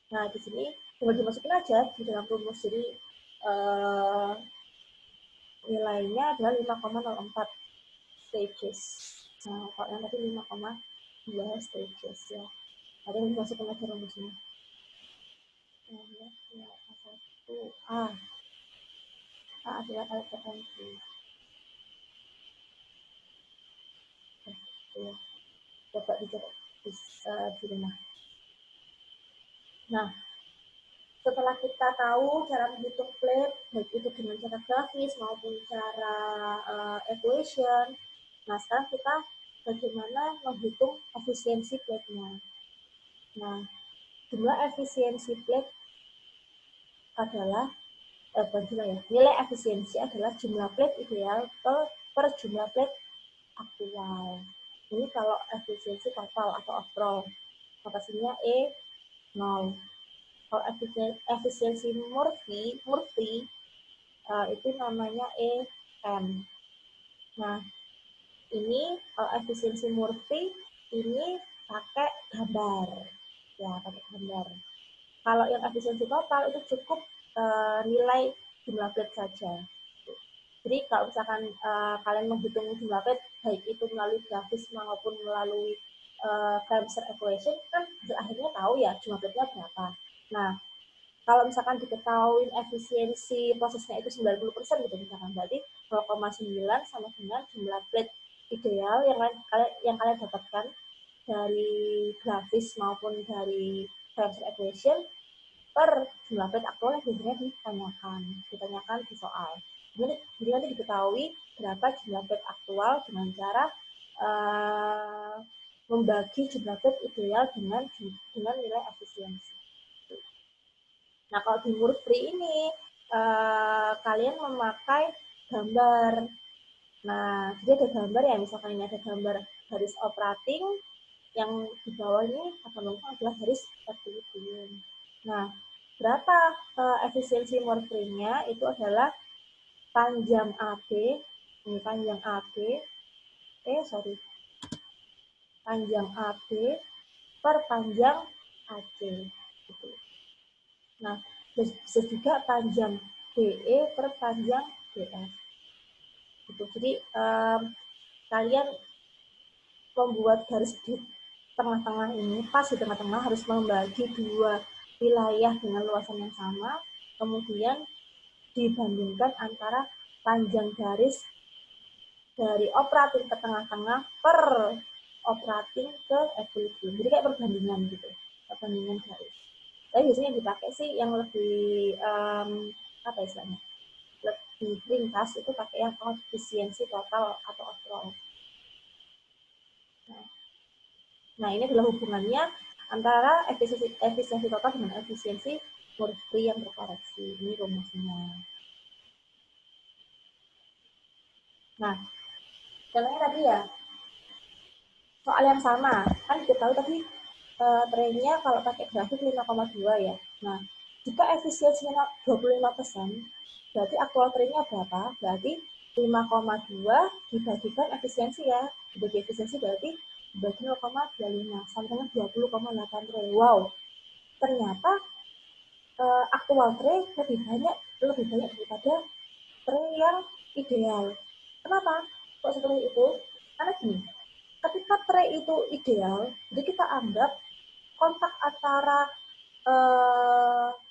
S1: Nah, di sini tinggal dimasukin aja di dalam rumus. Jadi nilainya adalah 5,04 stages. Nah, kalau yang tadi 5,2 stages ya. Ada yang dimasukin aja rumusnya. A adalah alat tertentu. Coba dicoba di rumah. Nah, setelah kita tahu cara menghitung plate, baik itu dengan cara grafis maupun cara equation, nah sekarang kita bagaimana menghitung efisiensi plate-nya. Nah, jumlah efisiensi plate adalah nilai efisiensi adalah jumlah plate ideal per jumlah plate aktual. Ini kalau efisiensi total atau overall. notasinya E0. Kalau efisiensi Murphy itu namanya EM. Nah, ini kalau efisiensi Murphy ini pakai gambar. Ya, pakai gambar. Kalau yang efisiensi total itu cukup nilai jumlah plate saja. Jadi kalau misalkan kalian menghitung jumlah plate, baik itu melalui grafis maupun melalui Kramser equation, kan akhirnya tahu ya jumlah plate-nya berapa. Nah, kalau misalkan diketahui efisiensi prosesnya itu 90% gitu misalkan, berarti 0,9 sama dengan jumlah plate ideal yang kalian dapatkan dari grafis maupun dari Kramser equation per jumlah plate aktual yang biasanya ditanyakan di soal. Jadi nanti diketahui berapa jumlah plate aktual dengan cara membagi jumlah plate ideal dengan nilai efisiensi. Nah, kalau di Murphy ini kalian memakai gambar. Nah, jadi ada gambar ya, misalkan ini ada gambar garis operating, yang di bawah ini adalah garis equilibrium. Nah, berapa efisiensi Murphy-nya itu adalah panjang AB, ini panjang AB, panjang AB per panjang AC. Gitu. Nah, bisa juga panjang BE per panjang BF. Gitu. Jadi kalian membuat garis di tengah-tengah ini, pas di tengah-tengah harus membagi dua wilayah dengan luasan yang sama, kemudian dibandingkan antara panjang garis dari operating ke tengah-tengah per operating ke equilibrium. Jadi kayak perbandingan gitu, perbandingan garis. Tapi biasanya yang dipakai sih yang lebih apa istilahnya, lebih ringkas itu pakai yang efisiensi total atau overall. Nah, ini adalah hubungannya antara efisiensi total dengan efisiensi Murphy yang berkoreksi. Ini rumusnya. Nah, contohnya tadi ya, soal yang sama. Kan kita tahu tadi trennya kalau pakai grafik 5,2 ya. Nah, jika efisiensinya 25%, berarti aktual trennya berapa? Berarti 5,2 dibagikan efisiensi ya. Dibagi efisiensi berarti dibagi 0,25 sama dengan 20,8 tren. Wow, ternyata aktual tray lebih banyak daripada tray yang ideal. Kenapa? Kok seperti itu? Karena gini, ketika tray itu ideal, jadi kita anggap kontak antara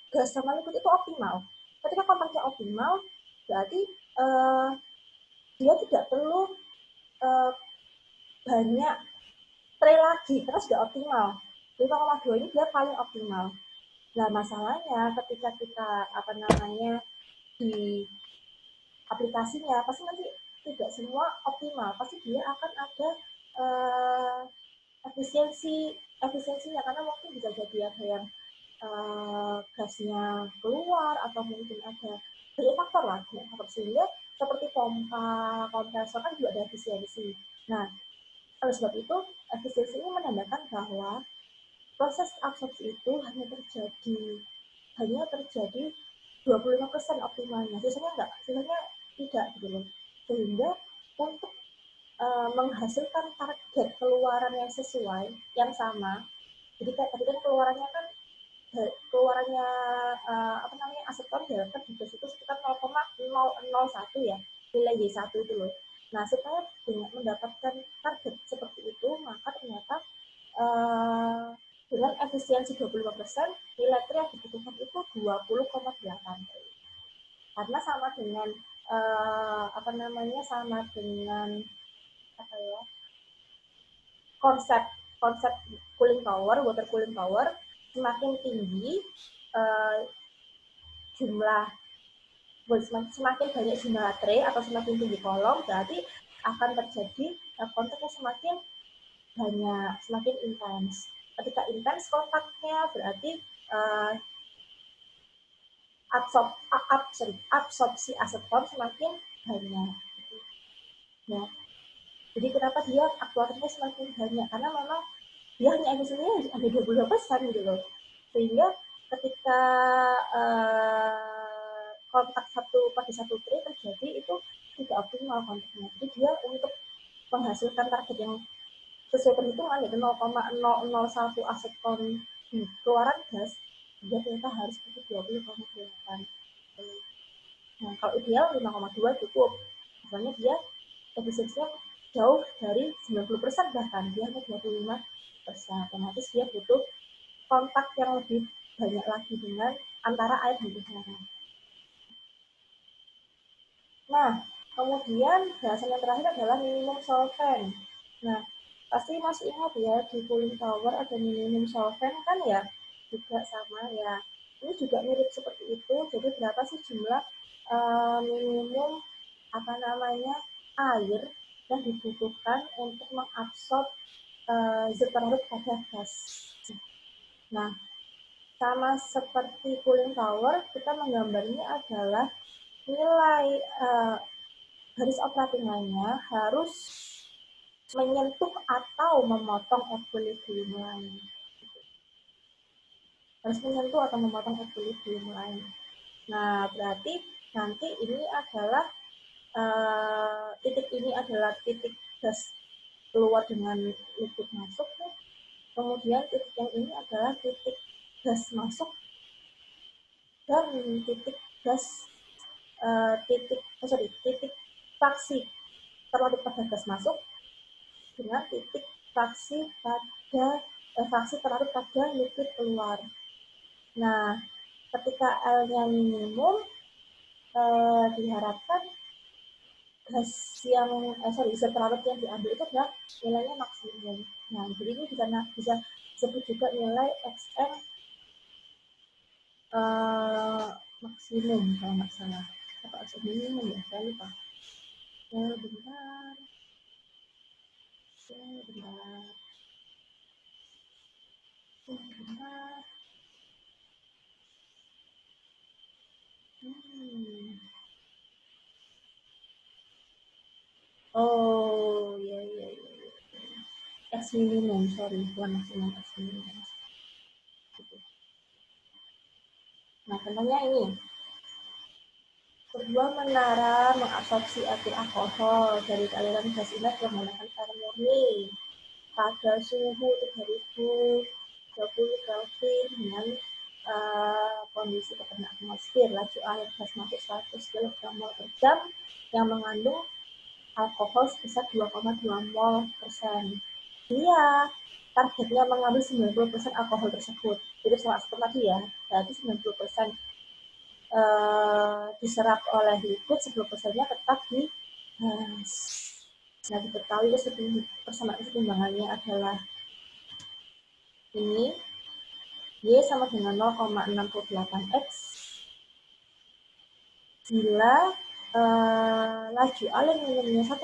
S1: gas sama liquid itu optimal. Ketika kontaknya optimal, berarti dia tidak perlu banyak tray lagi karena sudah optimal. 5,2 ini dia paling optimal. Nah, masalahnya ketika kita di aplikasinya pasti nanti tidak semua optimal, pasti dia akan ada efisiensinya karena mungkin bisa jadi ada yang gasnya keluar atau mungkin ada banyak faktor lah, sehingga seperti pompa kompresor kan juga ada efisiensi. Nah, oleh sebab itu efisiensi ini menandakan bahwa proses absorpsi itu hanya terjadi 25% optimalnya, sisanya tidak gitu loh. Sehingga untuk menghasilkan target keluaran yang sesuai, yang sama, jadi kayak tadi kan keluarannya aseton dalam di situ sekitar 0,001 ya, nilai Y1 itu loh. Nah, supaya dengan mendapatkan target seperti itu, maka ternyata dengan efisiensi 25%, nilai T yang dibutuhkan itu 20,8. Karena sama dengan konsep cooling power, water cooling power, semakin tinggi semakin banyak jumlah tray atau semakin tinggi kolom, berarti akan terjadi kontaknya semakin banyak, semakin intens. Ketika intens kontaknya, berarti absorpsi aseton semakin banyak. Nah, jadi kenapa dia aktualnya semakin banyak? Karena memang dia hanya efisiensinya ada 22% gitu loh. Sehingga ketika kontak pada satu tray terjadi itu tidak optimal kontaknya. Jadi dia untuk menghasilkan target yang sesuai perhitungan yaitu 0,001 aseton di keluaran gas, dia ternyata harus butuh 20,8. Nah, kalau ideal 5,2 cukup. Misalnya dia efisiensinya jauh dari 90%, bahkan dia hanya 25%. Otomatis dia butuh kontak yang lebih banyak lagi dengan antara air dan udara. Nah, kemudian bahasan yang terakhir adalah minimum solvent. Nah, pasti masih ingat ya, di cooling tower ada minimum solvent kan ya, juga sama ya. Ini juga mirip seperti itu. Jadi berapa sih jumlah minimum apa namanya air yang dibutuhkan untuk mengabsorb zat larut pada gas. Nah, sama seperti cooling tower, kita menggambarnya adalah nilai garis operating line-nya harus menyentuh atau memotong equilibrium line. Harus menyentuh atau memotong equilibrium line. Nah, berarti nanti ini adalah titik ini adalah titik gas keluar dengan liquid masuk. Kemudian titik yang ini adalah titik gas masuk dan titik gas titik fraksi terlarut pada gas masuk dengan titik fraksi terlarut pada liquid keluar. Nah, ketika L-nya minimum, diharapkan gas yang zat terlarut yang diambil itu adalah nilainya maksimum. Nah, jadi ini bisa disebut juga nilai XM maksimum kalau nggak salah. Atau XM minimum ya, saya lupa. Bentar. Oh, ya. X minimum, sorry, bukan maksimum, X minimum. Nah, contohnya ini. Sebuah menara mengabsorpsi air alkohol dari aliran gas inlet menggunakan air murni pada suhu 3020 Kelvin dengan kondisi tekanan atmosfer. Laju air gas masuk 100 kg mol per jam yang mengandung alkohol sebesar 2,2 mol persen. Dia targetnya mengambil 90% alkohol tersebut. Jadi seperti tadi ya, berarti 90% diserap oleh liquid, 10%-nya tetap di gas. Nah, diketahui persamaan kesetimbangannya adalah ini, Y sama dengan 0,68X bila laju alur minimumnya 1,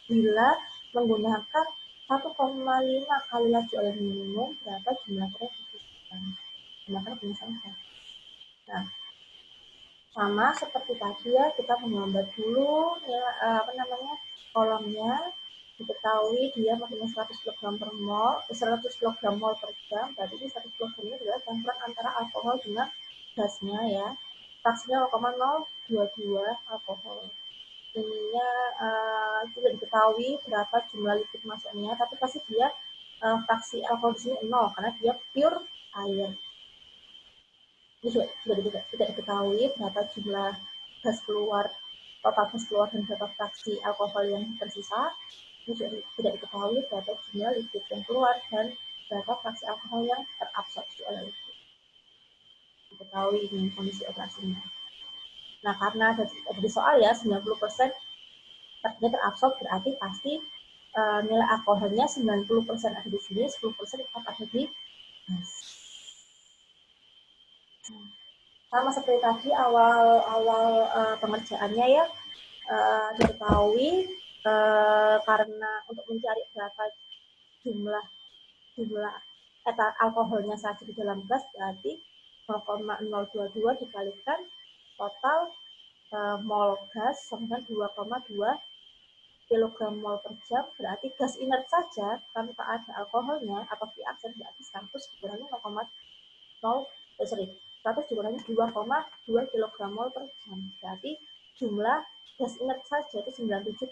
S1: bila menggunakan 1,5 kali laju alur minimum, berapa jumlah tray dibutuhkan? Gunakan rumus. Nah, sama seperti tadi ya, kita menggambar dulu ya, kolomnya. Diketahui dia maksudnya 100 kg per mol, 100 kg mol per jam, berarti ini 100 kg ini adalah campuran antara alkohol dengan gasnya ya. Fraksinya 0,022 alkohol. Ininya tidak diketahui berapa jumlah liquid masuknya, tapi pasti dia fraksi alkohol di sini 0 karena dia pure air. Ini juga tidak diketahui berapa jumlah gas keluar, total gas keluar dan berapa fraksi alkohol yang tersisa. Ini juga tidak diketahui berapa jumlah liquid yang keluar dan berapa fraksi alkohol yang terabsorpsi oleh liquid. Diketahui ini kondisi operasinya. Nah, karena ada di soal ya 90% ternyata terabsorb, berarti pasti nilai alkoholnya 90% ada di sini, 10% tetap ada di gas. Sama seperti tadi awal pengerjaannya ya, diketahui karena untuk mencari berapa jumlah alkoholnya saja di dalam gas, berarti 0,022 dikalikan total mol gas sama dengan 2,2 kilogram mol per jam, berarti gas inert saja tanpa ada alkoholnya atau free action berarti 100 dikurangi 100 dikurangi 2,2 kg mol per jam. Berarti jumlah gas inert saja itu 97,8.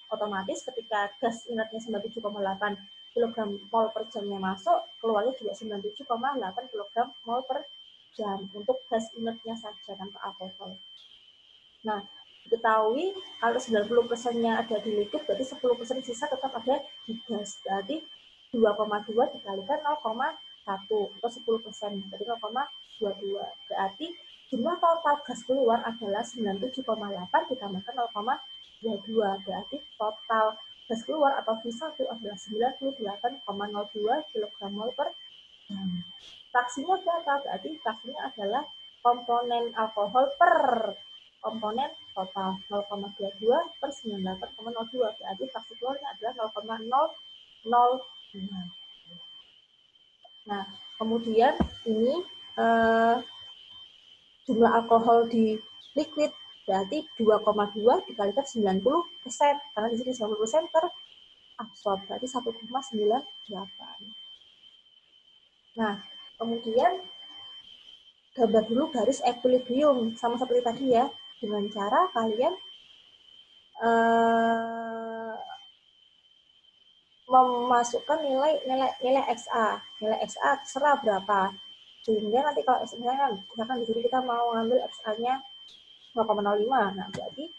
S1: Otomatis ketika gas inertnya 97,8 kg mol per jamnya masuk, keluarnya juga 97,8 kg mol per jam untuk gas inertnya saja tanpa alkohol. Nah, diketahui kalau 90%-nya ada di liquid, berarti 10% sisa tetap ada di gas. Berarti 2,2 dikalikan 0,1 atau 10%, berarti 0,22. Berarti jumlah total gas keluar adalah 97,8 ditambahkan 0,22. Berarti total gas keluar atau V1 adalah 98,02 kg mol per jam. Fraksinya berapa? Berarti fraksinya adalah komponen alkohol per komponen total 0,22 per 98,02. Berarti fraksi keluarnya adalah 0,002. Nah, kemudian ini jumlah alkohol di liquid berarti 2,2 dikalikan 90%. Karena di sini 90% terabsorb, berarti 1,98. Nah, kemudian gambar dulu garis equilibrium sama seperti tadi ya, dengan cara kalian memasukkan nilai XA. Nilai XA terserah berapa. Sehingga nanti kalau misalkan di sini kita mau ngambil XA-nya 0,05. Nah, berarti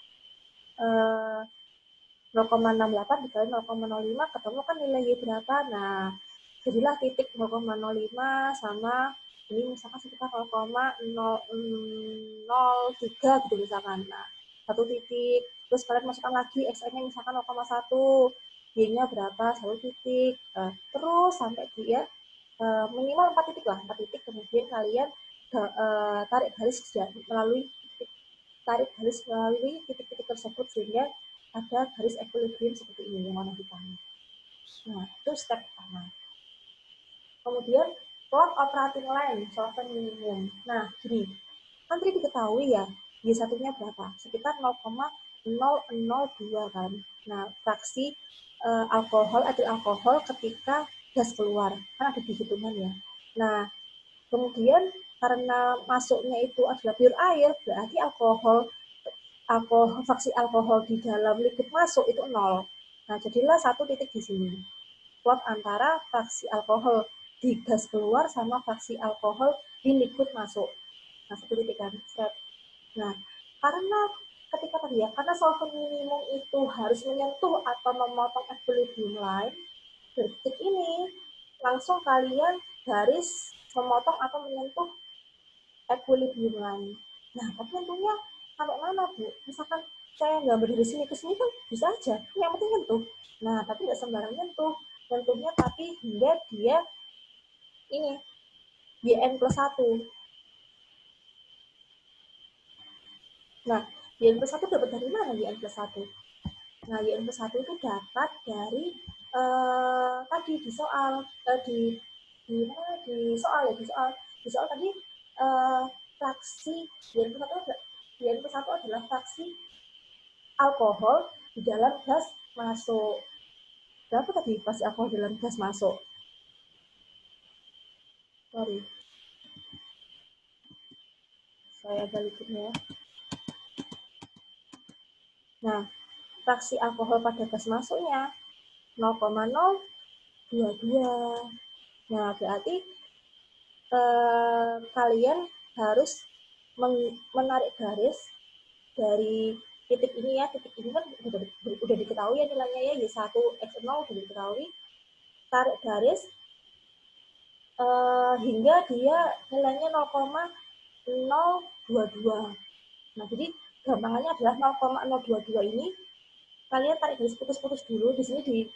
S1: 0,68 dikali 0,05 ketemu kan nilai berapa? Nah, jadilah titik 0,05 sama ini misalkan sekitar 0,003 gitu misalkan. Nah, satu titik. Terus kalian masukkan lagi XA-nya misalkan 0,1. Y-nya berapa? 1 titik. Terus sampai dia minimal 4 titik lah. 4 titik. Kemudian kalian tarik garis melalui titik-titik tersebut sehingga ada garis equilibrium seperti ini yang warna hitam. Nah, itu step pertama. Kemudian plot operating line solvent minimum. Nah, gini, kan tadi diketahui ya, Y1-nya berapa? Sekitar 0,002 kan. Nah, fraksi etil alkohol ketika gas keluar. Kan ada di hitungan ya. Nah, kemudian karena masuknya itu adalah pure air, berarti fraksi alkohol di dalam liquid masuk itu 0. Nah, jadilah satu titik di sini. Plot antara fraksi alkohol di gas keluar sama fraksi alkohol di liquid masuk. Nah, satu titik kan. Nah, karena ketika tadi ya, karena solvent minimum itu harus menyentuh atau memotong equilibrium line, dari titik ini langsung kalian garis memotong atau menyentuh equilibrium line. Nah, tapi tentunya sampai mana, Bu? Misalkan saya gambar dari sini ke sini kan bisa aja, yang penting nyentuh. Nah, tapi nggak sembarang nyentuh. Nyentuhnya tapi hingga dia ini, YN plus 1. Nah, YN plus 1 dapat dari mana YN plus 1? Nah, YN plus 1 itu dapat dari tadi di soal, di soal tadi fraksi YN plus 1 adalah fraksi alkohol di dalam gas masuk. Berapa tadi fraksi alkohol dalam gas masuk? Sorry. Saya balikin ya. Nah, fraksi alkohol pada gas masuknya 0,022. Nah, berarti kalian harus menarik garis dari titik ini ya. Titik ini kan udah diketahui ya nilainya ya, Y1 X0 udah diketahui. Tarik garis hingga dia nilainya 0,022. Nah, jadi gampangannya adalah 0,022 ini kalian tarik garis putus-putus dulu di sini di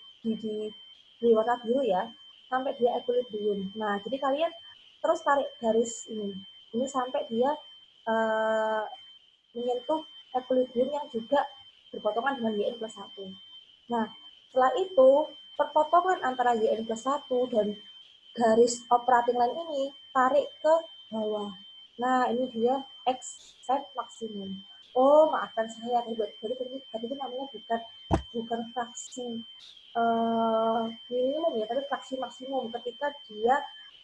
S1: warna biru ya, sampai dia equilibrium. Nah, jadi kalian terus tarik garis ini sampai dia menyentuh equilibrium yang juga berpotongan dengan YN plus 1. Nah, setelah itu perpotongan antara YN plus 1 dan garis operating line ini tarik ke bawah. Nah, ini dia X set maksimum. Oh, maafkan saya. Tadi itu namanya bukan fraksi minimum ya, tapi fraksi maksimum ketika dia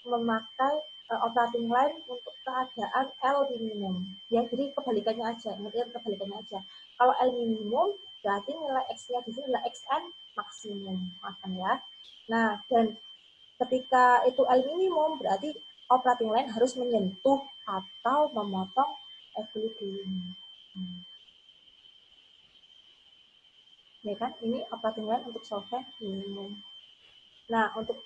S1: memakai operating line untuk keadaan L minimum. Ya, jadi kebalikannya aja, ngerti kebalikannya aja. Kalau L minimum berarti nilai X-nya di sini adalah XN maksimum. Maafkan ya. Nah, dan ketika itu L minimum berarti operating line harus menyentuh atau memotong equilibrium. Ya kan, ini operating line untuk solvent minimum. Nah, untuk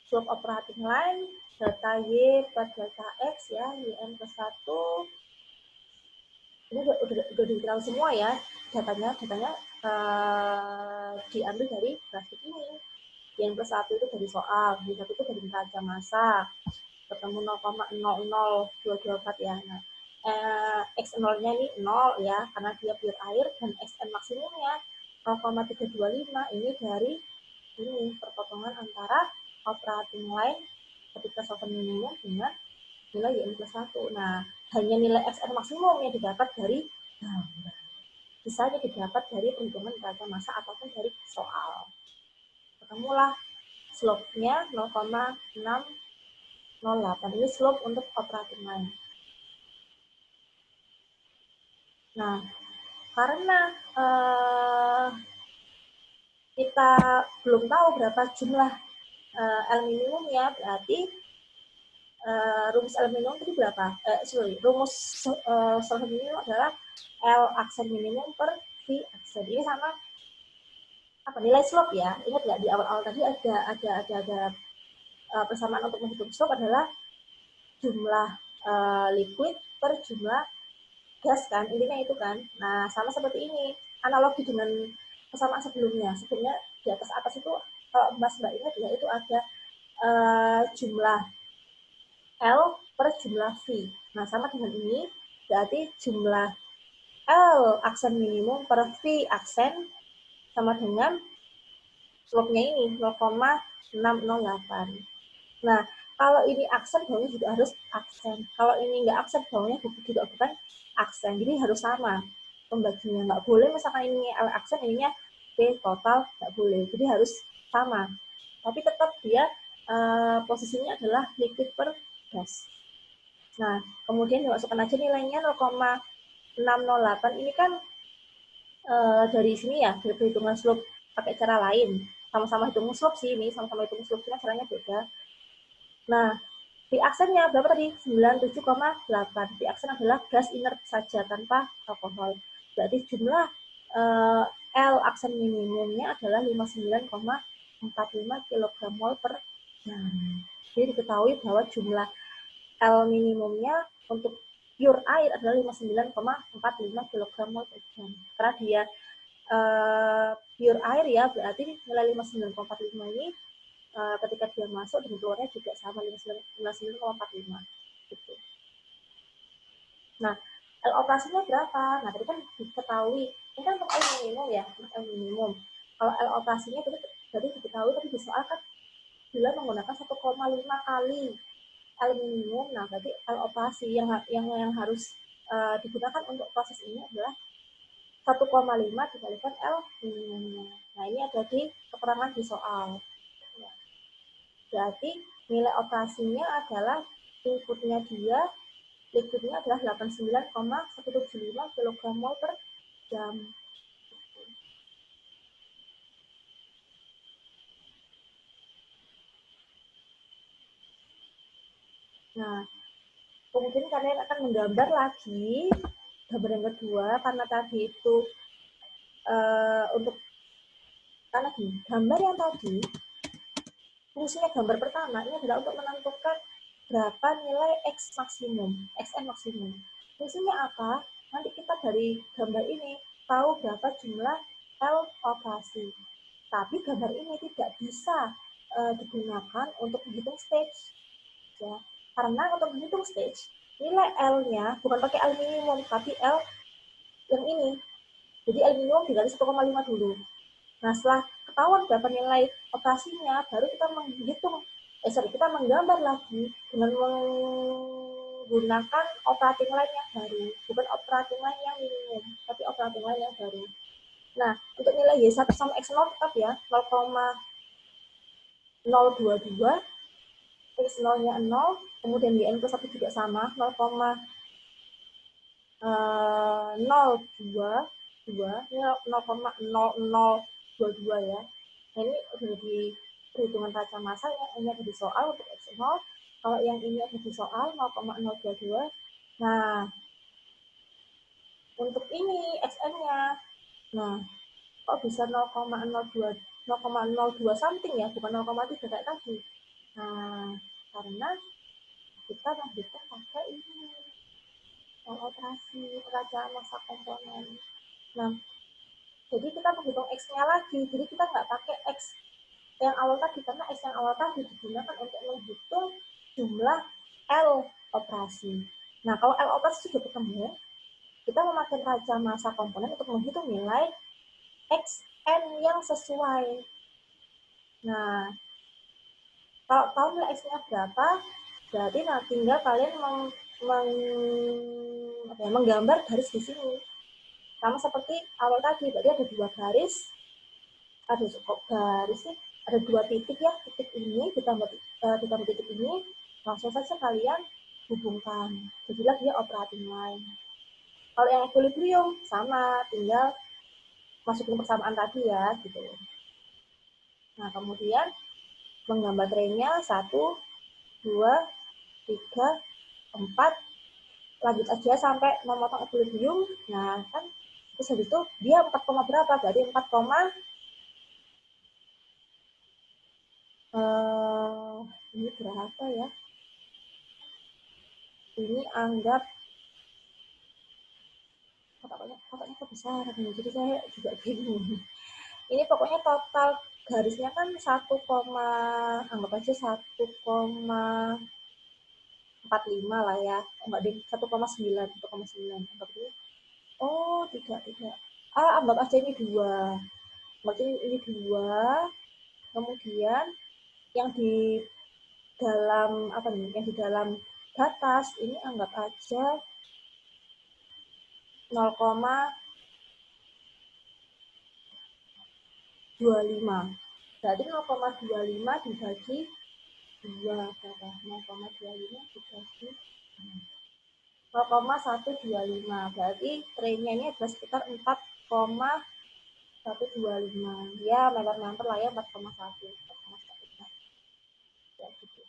S1: slope operating line delta Y per delta X ya, YN plus 1 ini udah diketahui semua ya, datanya diambil dari grafik ini. YN plus 1 itu dari soal, Y1 itu dari neraca massa, ketemu 0,00224 ya. Nah, X0-nya ini 0 ya, karena dia pure air, dan Xn maksimumnya 0,325 ini dari ini perpotongan antara operating line ketika solvent minimum dengan nilai YN plus 1. Nah, hanya nilai XN maksimum yang didapat dari gambar. Sisanya didapat dari perhitungan neraca massa ataupun dari soal. Ketemulah slope-nya 0,608. Ini slope untuk operating line. Nah, karena kita belum tahu berapa jumlah L minimumnya, berarti rumus L minimum tadi berapa? Rumus solvent minimum adalah L aksen minimum per V aksen. Ini sama apa nilai slope ya? Ingat nggak di awal-awal tadi ada persamaan untuk menghitung slope adalah jumlah liquid per jumlah gas kan, intinya itu kan. Nah, sama seperti ini, analogi dengan persamaan sebelumnya. Sebelumnya di atas itu kalau Mbak ingat ya, itu ada jumlah L per jumlah V. Nah, sama dengan ini, berarti jumlah L aksen minimum per V aksen sama dengan slope-nya ini 0,608. Nah, kalau ini aksen, bawahnya juga harus aksen. Kalau ini nggak aksen, bawahnya juga bukan aksen. Jadi harus sama pembagiannya. Nggak boleh misalkan ini L aksen, ininya P total, nggak boleh. Jadi harus sama. Tapi tetap dia posisinya adalah liquid per gas. Nah, kemudian dimasukkan aja nilainya 0,608. Ini kan dari sini ya, dari perhitungan slope pakai cara lain. Sama-sama hitung slope sih ini, sama-sama hitung slope, cuma caranya beda. Nah, di aksennya berapa tadi? 97,8. Di aksen adalah gas inert saja tanpa alkohol. Berarti jumlah L aksen minimumnya adalah 59,45 kg mol per jam. Jadi diketahui bahwa jumlah L minimumnya untuk pure air adalah 59,45 kg mol per jam. Karena dia pure air ya, berarti nilai 59,45 ini ketika dia masuk dan keluarnya juga sama 59,45 gitu. Nah, L operasinya berapa? Nah, tadi kan diketahui, ini kan untuk L minimum ya, untuk L minimum. Kalau L operasinya tadi diketahui, tapi di soal kan bila menggunakan 1,5 kali L minimum, nah berarti L operasi yang harus digunakan untuk proses ini adalah 1,5 dikalikan L minimumnya. Nah, ini ada di keterangan di soal. Berarti nilai operasinya adalah inputnya dia, liquidnya adalah 89,175 kg mol per jam. Nah, kemudian kalian akan menggambar lagi gambar yang kedua, karena tadi itu untuk karena gambar yang tadi fungsinya gambar pertama ini adalah untuk menentukan berapa nilai X maksimum, XN maksimum. Fungsinya apa? Nanti kita dari gambar ini tahu berapa jumlah L operasi. Tapi gambar ini tidak bisa digunakan untuk menghitung stage. Ya. Karena untuk menghitung stage, nilai L-nya bukan pakai L minimum, tapi L yang ini. Jadi L minimum dikali 1,5 dulu. Nah, setelah ketahuan berapa nilai operasinya, baru kita menghitung, kita menggambar lagi dengan menggunakan operating line yang baru, bukan operating line yang minimum, tapi operating line yang baru. Nah, untuk nilai Y1 sama X0 tetap ya, 0,022, X0-nya 0, kemudian YN plus 1 juga sama, 0,002, ini 0,0022 ya. Nah, ini udah di perhitungan raca massa, ini ada di soal untuk X0, kalau yang ini ada di soal 0,022. Nah, untuk ini XN-nya, nah kok bisa 0,02 something ya, bukan 0,3 kayak tadi. Nah, karena kita menghitung pakai ini operasi raca massa komponen. Nah, jadi kita menghitung X-nya lagi, jadi kita nggak pakai X yang awal tadi, karena X yang awal tadi digunakan untuk menghitung jumlah L operasi. Nah, kalau L operasi sudah ketemu, kita memakai raca massa komponen untuk menghitung nilai XN yang sesuai. Nah, kalau tahu nilai X-nya berapa, berarti nah, tinggal kalian menggambar garis di sini. Sama seperti awal tadi, berarti ada 2 garis, ada kok garis sih, ada 2 titik ya, titik ini ditambah titik ini, langsung saja kalian hubungkan. Jadilah dia operating line. Kalau yang equilibrium sama, tinggal masukin persamaan tadi ya, gitu. Nah, kemudian menggambar trennya 1, 2, 3, 4, lanjut aja sampai memotong equilibrium. Nah, kan terus habis itu dia 4, berapa? Berarti 4, ini berapa ya? Ini anggap kotaknya kebesaran, jadi saya juga bingung. Ini pokoknya total garisnya kan 1, anggap aja 1,45 lah ya. Enggak deh, 1,9 anggap ini. Oh, tidak. Anggap aja ini 2. Berarti ini 2. Kemudian yang di dalam apa nih? Yang di dalam batas ini anggap aja 0,25. Berarti 0,25 dibagi 2 berapa? 0,25 dibagi 0,125. Berarti trennya ini adalah sekitar 4,125. Ya, meter lah ya, 4,1. Ya, gitu.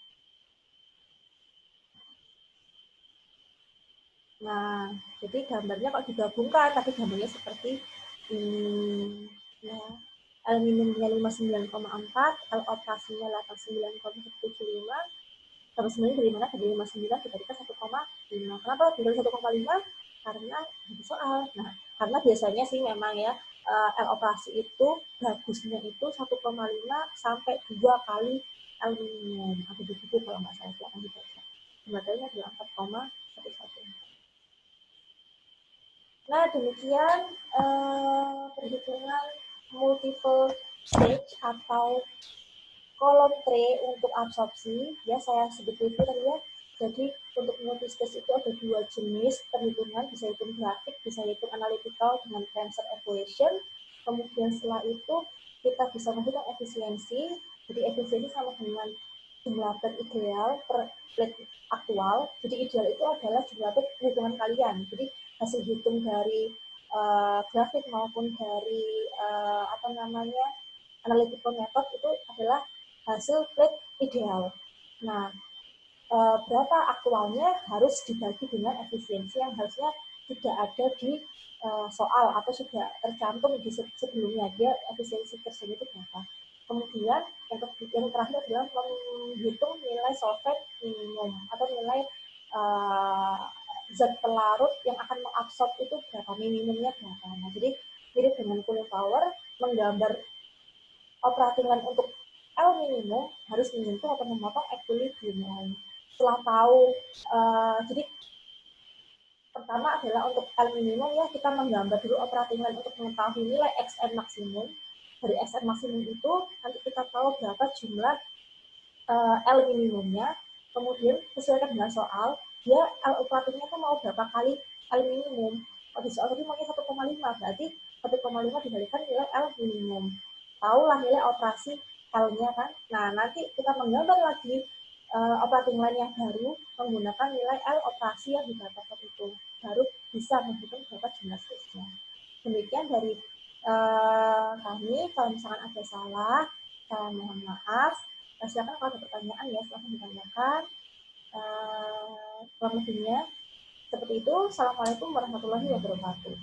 S1: Nah, jadi gambarnya kalau digabungkan, tapi gambarnya seperti ini. Ya, L minimumnya 59,4, L operasinya 89,175, sama sebenarnya dari mana? Dari 59 kita dikasih 1,5. Kenapa dari 1,5? Karena di soal. Nah, karena biasanya sih memang ya L operasi itu bagusnya itu 1,5 sampai 2 kali L minimum. Atau begitu kalau nggak salah, silahkan dibaca. Sebenarnya adalah 4,11. Nah, demikian perhitungan multiple stage atau kolom tray untuk absorpsi. Ya, saya sebut dulu tadi ya. Jadi, untuk multi stage itu ada 2 jenis perhitungan, bisa hitung grafik, bisa hitung analytical dengan transfer equation. Kemudian setelah itu, kita bisa menghitung efisiensi. Jadi, efisiensi sama dengan jumlah plate ideal per plate aktual. Jadi, ideal itu adalah jumlah plate perhitungan kalian. Jadi, hasil hitung dari grafik maupun dari analytical method itu adalah hasil plate ideal. Nah, berapa aktualnya harus dibagi dengan efisiensi yang harusnya tidak ada di soal atau sudah tercantum di sebelumnya, dia efisiensi tersebut itu berapa. Kemudian yang terakhir adalah menghitung nilai solvent minimum atau nilai zat pelarut yang akan mengabsorb itu berapa, minimumnya berapa. Nah, jadi mirip dengan cooling power, menggambar operating line untuk L minimum harus menyentuh atau memotong equilibrium line. Setelah tahu, jadi pertama adalah untuk L minimum ya, kita menggambar dulu operating line untuk mengetahui nilai XN maksimum. Dari XN maksimum itu nanti kita tahu berapa jumlah L minimumnya, kemudian sesuaikan dengan soal, dia L operatingnya tuh mau berapa kali L minimum. Kalau di soal tadi maunya 1,5, berarti 1,5 dibalikan nilai L minimum. Tahulah nilai operasi L-nya kan. Nah, nanti kita menggambar lagi operating line yang baru menggunakan nilai L operasi yang didapatkan itu. Baru bisa menghitung berapa jumlah stage-nya. Demikian dari kami. Kalau misalkan ada salah, saya mohon maaf. Silakan kalau ada pertanyaan ya, silahkan ditanyakan. Kurang lebihnya seperti itu. Assalamualaikum warahmatullahi wabarakatuh.